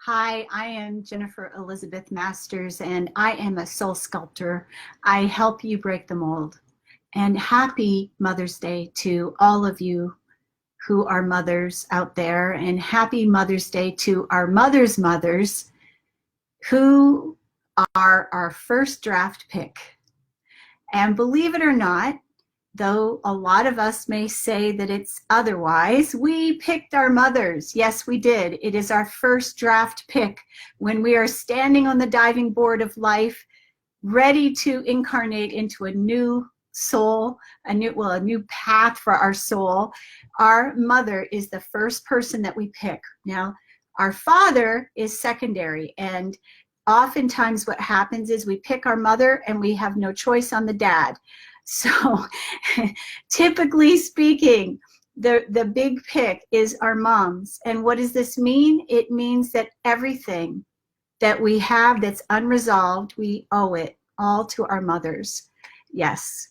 Hi, I am Jennifer Elizabeth Masters, and I am a soul sculptor. I help you break the mold. And happy Mother's Day to all of you who are mothers out there, and happy Mother's Day to our mothers who are our first draft pick. And believe it or not, though a lot of us may say that it's otherwise, we picked our mothers. Yes, we did. It is our first draft pick when we are standing on the diving board of life, ready to incarnate into a new soul, a new path for our soul. Our mother is the first person that we pick. Now, our father is secondary, and oftentimes what happens is we pick our mother and we have no choice on the dad. So typically speaking, the big pick is our moms. And what does this mean? It means that everything that we have that's unresolved, we owe it all to our mothers. Yes.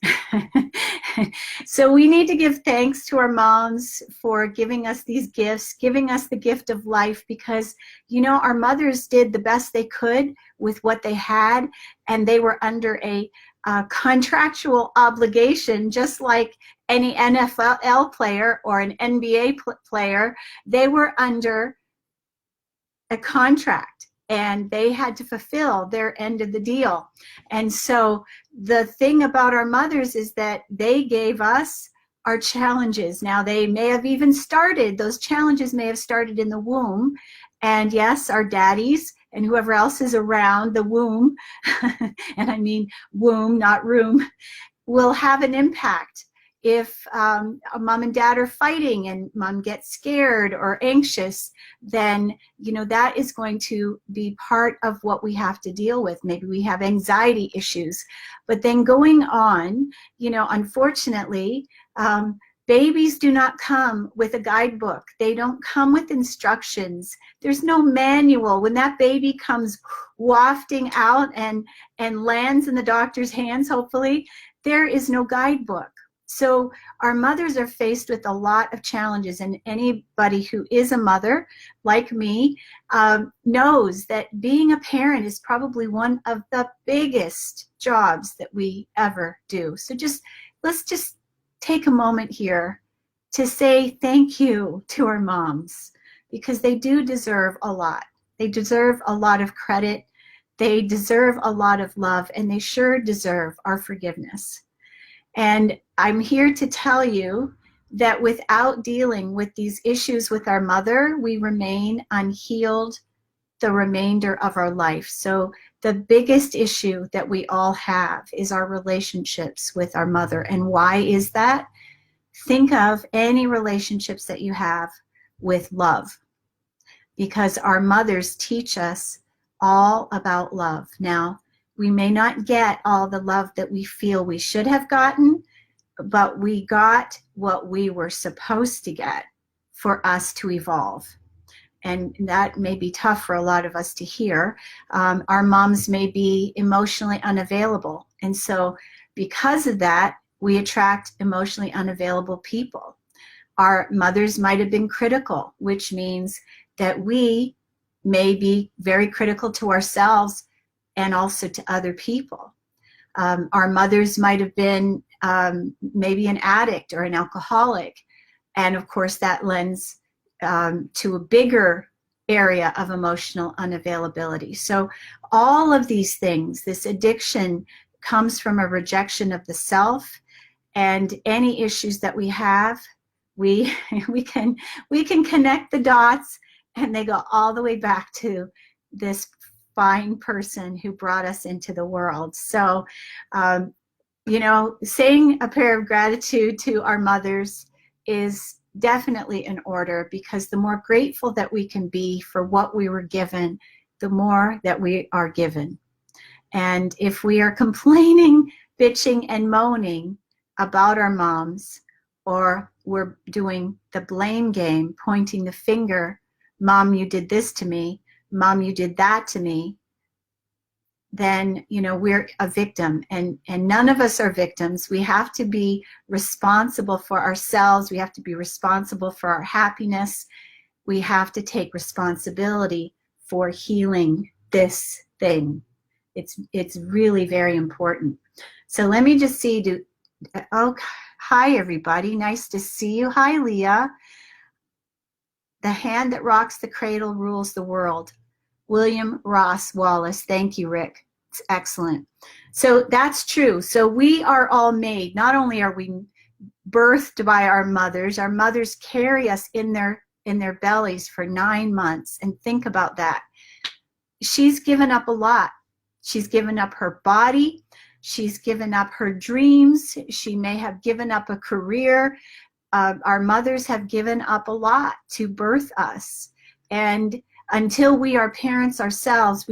So we need to give thanks to our moms for giving us these gifts, giving us the gift of life, because, you know, our mothers did the best they could with what they had, and they were under a contractual obligation, just like any NFL player or an NBA player. They were under a contract and they had to fulfill their end of the deal. And so the thing about our mothers is that they gave us our challenges. Now, they may have even started, those challenges may have started in the womb. And yes, our daddies and whoever else is around the womb, and I mean womb, not room, will have an impact. If mom and dad are fighting and mom gets scared or anxious, then, you know, that is going to be part of what we have to deal with. Maybe we have anxiety issues. But then going on, you know, unfortunately, babies do not come with a guidebook. They don't come with instructions. There's no manual. When that baby comes wafting out and lands in the doctor's hands, hopefully, there is no guidebook. So our mothers are faced with a lot of challenges, and anybody who is a mother, like me, knows that being a parent is probably one of the biggest jobs that we ever do. So let's just take a moment here to say thank you to our moms, because they do deserve a lot. They deserve a lot of credit. They deserve a lot of love, and they sure deserve our forgiveness. And I'm here to tell you that without dealing with these issues with our mother, we remain unhealed the remainder of our life. So the biggest issue that we all have is our relationships with our mother. And why is that? Think of any relationships that you have with love, because our mothers teach us all about love. Now, we may not get all the love that we feel we should have gotten, but we got what we were supposed to get for us to evolve. And that may be tough for a lot of us to hear. Our moms may be emotionally unavailable. And so because of that, we attract emotionally unavailable people. Our mothers might have been critical, which means that we may be very critical to ourselves and also to other people. Our mothers might have been maybe an addict or an alcoholic. And of course, that lends to a bigger area of emotional unavailability. So all of these things, this addiction comes from a rejection of the self, and any issues that we have, we can connect the dots, and they go all the way back to this fine person who brought us into the world. So, you know, saying a prayer of gratitude to our mothers is definitely in order, because the more grateful that we can be for what we were given, the more that we are given. And if we are complaining, bitching, and moaning about our moms, or we're doing the blame game, pointing the finger, Mom, you did this to me, Mom, you did that to me, then, you know, we're a victim, and none of us are victims. We have to be responsible for ourselves. We have to be responsible for our happiness. We have to take responsibility for healing this thing. It's really very important. So let me just see, oh, hi everybody, nice to see you. Hi Leah. The hand that rocks the cradle rules the world. William Ross Wallace. Thank you, Rick. It's excellent. So that's true. So we are all made, not only are we birthed by our mothers carry us in their bellies for 9 months. And think about that. She's given up a lot. She's given up her body. She's given up her dreams. She may have given up a career. Our mothers have given up a lot to birth us. And until we are parents ourselves,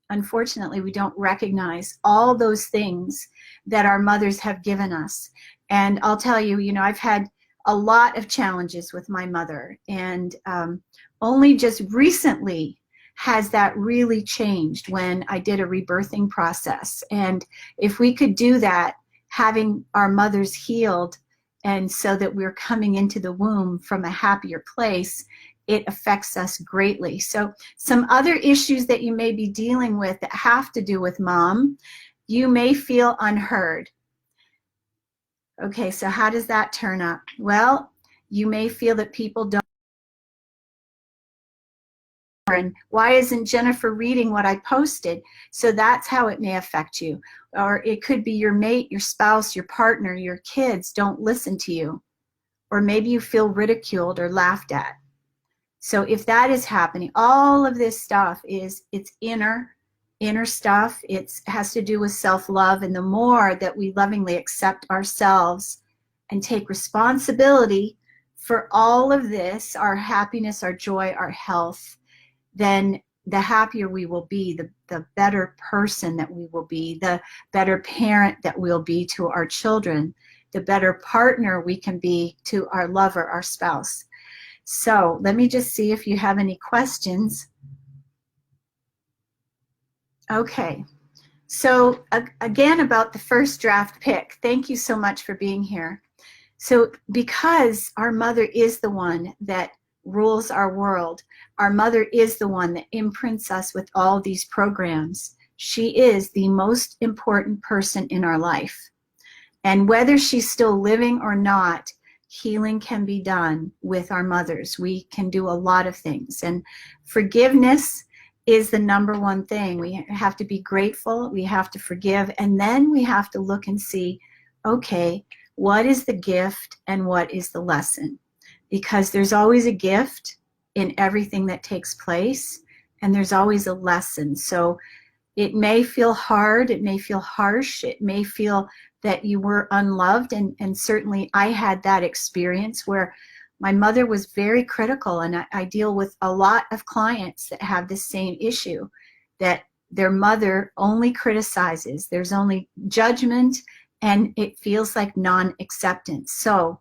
unfortunately, we don't recognize all those things that our mothers have given us. And I'll tell you, I've had a lot of challenges with my mother. And only just recently has that really changed when I did a rebirthing process. And if we could do that, having our mothers healed, and so that we're coming into the womb from a happier place, it affects us greatly. So some other issues that you may be dealing with that have to do with mom, you may feel unheard. Okay, so how does that turn up? Well, you may feel that people don't. And why isn't Jennifer reading what I posted? So that's how it may affect you. Or it could be your mate, your spouse, your partner, your kids don't listen to you. Or maybe you feel ridiculed or laughed at. So if that is happening, all of this stuff it's inner stuff. It has to do with self-love. And the more that we lovingly accept ourselves and take responsibility for all of this, our happiness, our joy, our health, then the happier we will be, the better person that we will be, the better parent that we'll be to our children, the better partner we can be to our lover, our spouse. So let me just see if you have any questions. Okay, so again about the first draft pick, thank you so much for being here. So because our mother is the one that rules our world, our mother is the one that imprints us with all these programs. She is the most important person in our life. And whether she's still living or not, healing can be done with our mothers. We can do a lot of things. And forgiveness is the number one thing. We have to be grateful, we have to forgive, and then we have to look and see, okay, what is the gift and what is the lesson? Because there's always a gift in everything that takes place, and there's always a lesson. So it may feel hard, it may feel harsh, it may feel that you were unloved, and certainly I had that experience where my mother was very critical, and I deal with a lot of clients that have this same issue, that their mother only criticizes, there's only judgment, and it feels like non-acceptance. So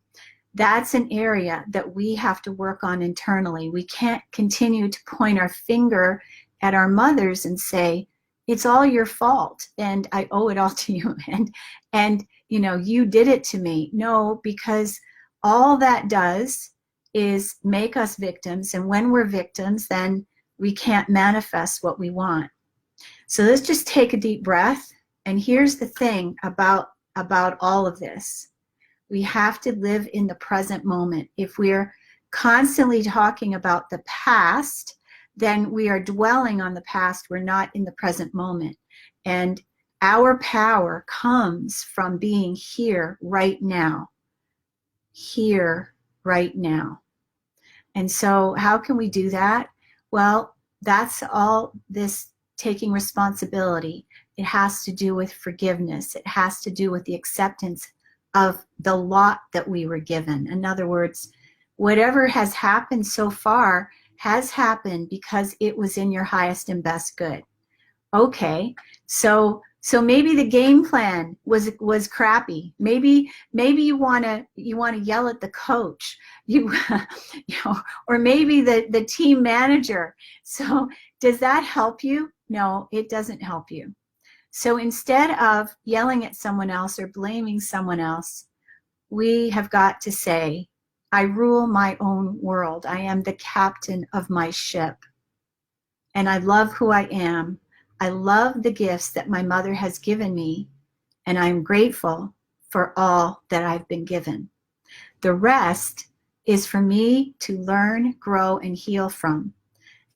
that's an area that we have to work on internally. We can't continue to point our finger at our mothers and say, it's all your fault and I owe it all to you, and you did it to me. No, because all that does is make us victims, and when we're victims, then we can't manifest what we want. So let's just take a deep breath. And here's the thing about all of this. We have to live in the present moment. If we're constantly talking about the past, then we are dwelling on the past. We're not in the present moment. And our power comes from being here right now. Here right now. And so how can we do that? Well, that's all this taking responsibility. It has to do with forgiveness. It has to do with the acceptance of the lot that we were given. In other words, whatever has happened so far has happened because it was in your highest and best good. Okay, so maybe the game plan was crappy. Maybe you want to yell at the coach, or maybe the team manager. So does that help you? No, it doesn't help you. So instead of yelling at someone else or blaming someone else, we have got to say, I rule my own world. I am the captain of my ship. and I love who I am. I love the gifts that my mother has given me, and I'm grateful for all that I've been given. The rest is for me to learn, grow, and heal from.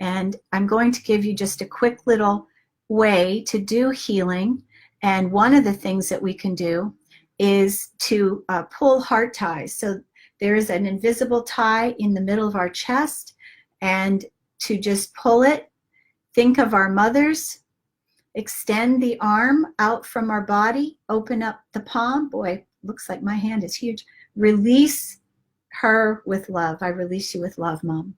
And I'm going to give you just a quick little way to do healing. And one of the things that we can do is to pull heart ties. So there is an invisible tie in the middle of our chest, and to just pull it, think of our mothers, extend the arm out from our body, open up the palm. Boy, looks like my hand is huge. Release her with love. I release you with love, Mom.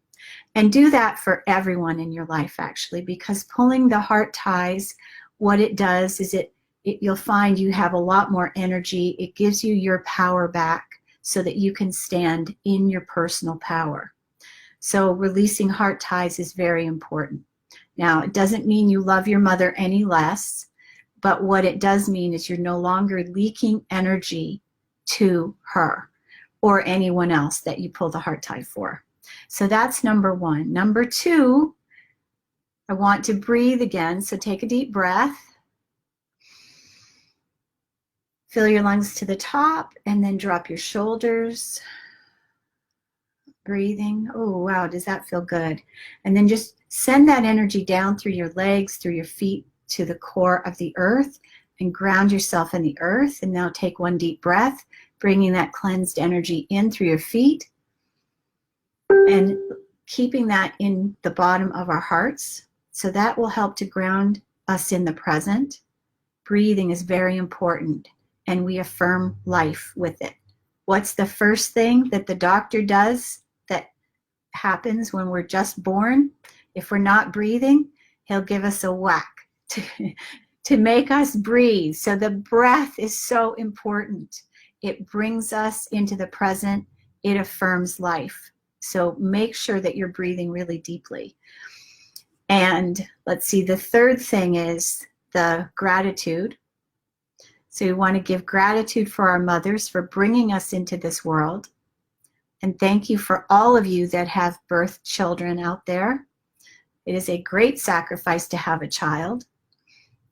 And do that for everyone in your life, actually, because pulling the heart ties, what it does is you'll find you have a lot more energy. It gives you your power back so that you can stand in your personal power. So releasing heart ties is very important. Now, it doesn't mean you love your mother any less, but what it does mean is you're no longer leaking energy to her or anyone else that you pull the heart tie for. So that's number one. Number two, I want to breathe again. So take a deep breath. Fill your lungs to the top and then drop your shoulders. Breathing. Oh, wow, does that feel good? And then just send that energy down through your legs, through your feet to the core of the earth and ground yourself in the earth. And now take one deep breath, bringing that cleansed energy in through your feet and keeping that in the bottom of our hearts. So that will help to ground us in the present. Breathing is very important, and we affirm life with it. What's the first thing that the doctor does that happens when we're just born? If we're not breathing, he'll give us a whack to make us breathe. So the breath is so important. It brings us into the present. It affirms life. So make sure that you're breathing really deeply. And let's see, the third thing is the gratitude. So we want to give gratitude for our mothers for bringing us into this world. And thank you for all of you that have birthed children out there. It is a great sacrifice to have a child.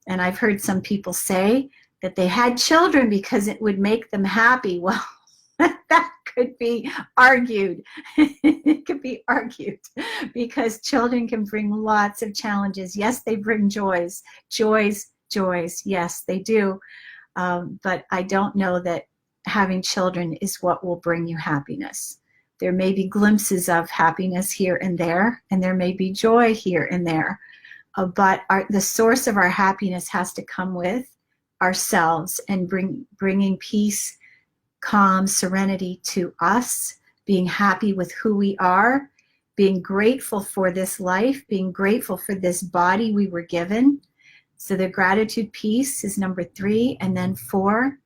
And I've heard some people say that they had children because it would make them happy. Well, that could be argued. It could be argued because children can bring lots of challenges. Yes, they bring joys. Joys. Yes, they do. But I don't know that having children is what will bring you happiness. There may be glimpses of happiness here and there may be joy here and there. But the source of our happiness has to come with ourselves and bringing peace, calm, serenity to us, being happy with who we are, being grateful for this life, being grateful for this body we were given. So the gratitude piece is number 3. And then 4,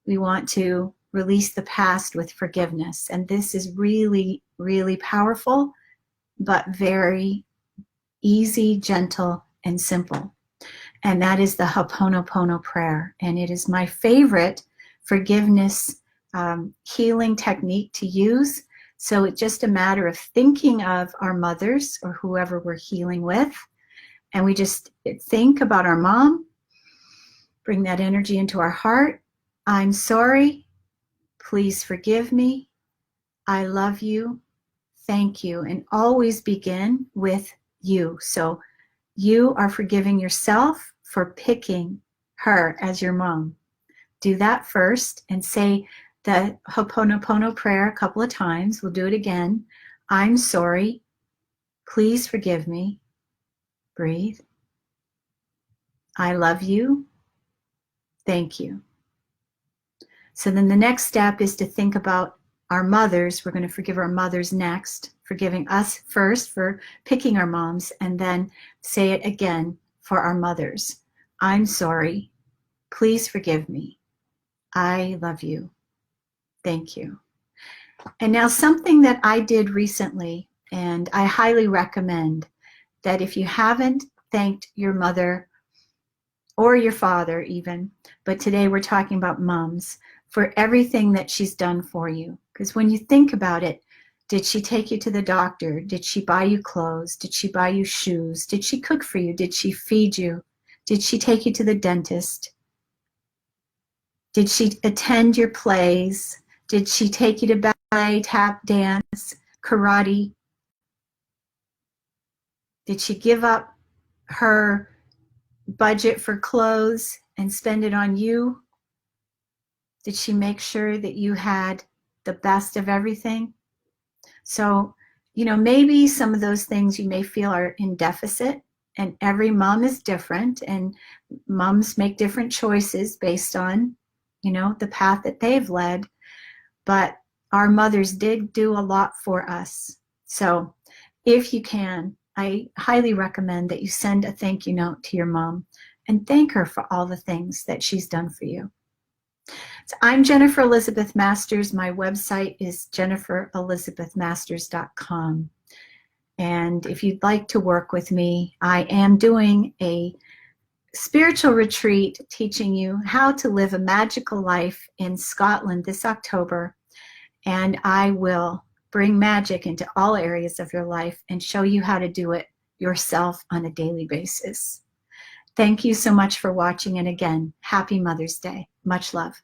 we want to release the past with forgiveness. And this is really, really powerful, but very easy, gentle, and simple. And that is the Ho'oponopono prayer. And it is my favorite forgiveness healing technique to use. So it's just a matter of thinking of our mothers or whoever we're healing with. And we just think about our mom, bring that energy into our heart. I'm sorry. Please forgive me. I love you. Thank you. And always begin with you. So you are forgiving yourself for picking her as your mom. Do that first and say the Ho'oponopono prayer a couple of times. We'll do it again. I'm sorry. Please forgive me. Breathe. I love you. Thank you. So then the next step is to think about our mothers. We're going to forgive our mothers next, forgiving us first for picking our moms, and then say it again for our mothers. I'm sorry. Please forgive me. I love you. Thank you. And now something that I did recently, and I highly recommend that if you haven't thanked your mother or your father even, but today we're talking about moms, for everything that she's done for you. Because when you think about it, Did she take you to the doctor? Did she buy you clothes? Did she buy you shoes? Did she cook for you? Did she feed you? Did she take you to the dentist? Did she attend your plays? Did she take you to ballet, tap dance, karate? Did she give up her budget for clothes and spend it on you? Did she make sure that you had the best of everything? So, maybe some of those things you may feel are in deficit, and every mom is different, and moms make different choices based on, the path that they've led. But our mothers did do a lot for us. So if you can, I highly recommend that you send a thank you note to your mom and thank her for all the things that she's done for you. So I'm Jennifer Elizabeth Masters. My website is jenniferelizabethmasters.com. And if you'd like to work with me, I am doing a spiritual retreat teaching you how to live a magical life in Scotland this October. And I will bring magic into all areas of your life and show you how to do it yourself on a daily basis. Thank you so much for watching. And again, happy Mother's Day. Much love.